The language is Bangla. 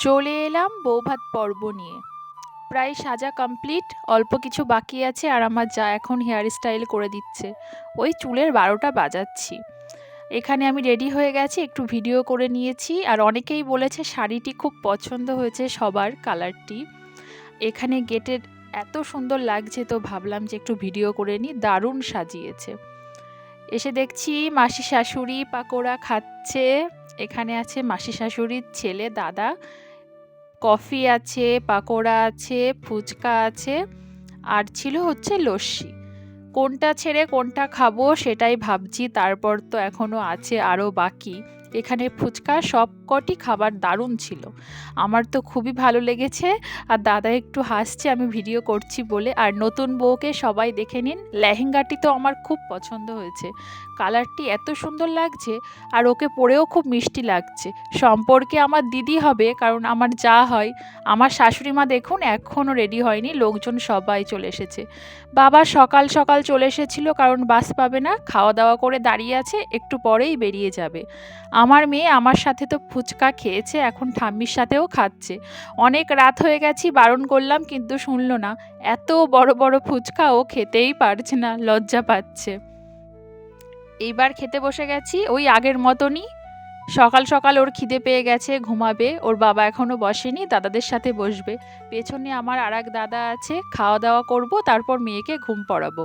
চলে এলাম বৌভাত পর্ব নিয়ে। প্রায় সাজা কমপ্লিট, অল্প কিছু বাকি আছে আর আমার যা এখন হেয়ার স্টাইল করে দিচ্ছে। ওই চুলের ১২টা বাজাচ্ছি। এখানে আমি রেডি হয়ে গেছি, একটু ভিডিও করে নিয়েছি আর অনেকেই বলেছে শাড়িটি খুব পছন্দ হয়েছে সবার, কালারটি। এখানে গেটের এত সুন্দর লাগছে তো ভাবলাম যে একটু ভিডিও করে নিই, দারুণ সাজিয়েছে। এসে দেখছি মাসি শাশুড়ি পাকোড়া খাচ্ছে। এখানে আছে মাসি শাশুড়ির ছেলে দাদা। কফি আছে, পাকোড়া আছে, ফুচকা আছে আর ছিল হচ্ছে লস্যি। কোনটা ছেড়ে কোনটা খাবো সেটাই ভাবছি, তারপর তো এখনো আছে আরও বাকি। এখানে ফুচকা সবকটি খাবার দারুণ ছিল, আমার তো খুবই ভালো লেগেছে। আর দাদা একটু হাসছে আমি ভিডিও করছি বলে। আর নতুন বউকে সবাই দেখে নিন, লেহেঙ্গাটি তো আমার খুব পছন্দ হয়েছে, কালারটি এত সুন্দর লাগছে আর ওকে পরেও খুব মিষ্টি লাগছে। সম্পর্কে আমার দিদি হবে, কারণ আমার যা হয়। আমার শাশুড়ি মা দেখুন এখনও রেডি হয়নি, লোকজন সবাই চলে এসেছে। বাবা সকাল সকাল চলে এসেছিল কারণ বাস পাবে না, খাওয়া দাওয়া করে দাঁড়িয়ে আছে, একটু পরেই বেরিয়ে যাবে। আমার মেয়ে আমার সাথে তো ফুচকা খেয়েছে, এখন ঠাম্মির সাথেও খাচ্ছে। অনেক রাত হয়ে গেছি, বারণ করলাম কিন্তু শুনলো না। এত বড় বড় ফুচকা ও খেতেই পারছে না, লজ্জা পাচ্ছে। এইবার খেতে বসে গেছি ওই আগের মতনই। সকাল সকাল ওর খিদে পেয়ে গেছে, ঘুমাবে। ওর বাবা এখনো বসেনি, দাদাদের সাথে বসবে। পেছনে আমার আর এক দাদা আছে, খাওয়া দাওয়া করব, তারপর মেয়েকে ঘুম পড়াবো।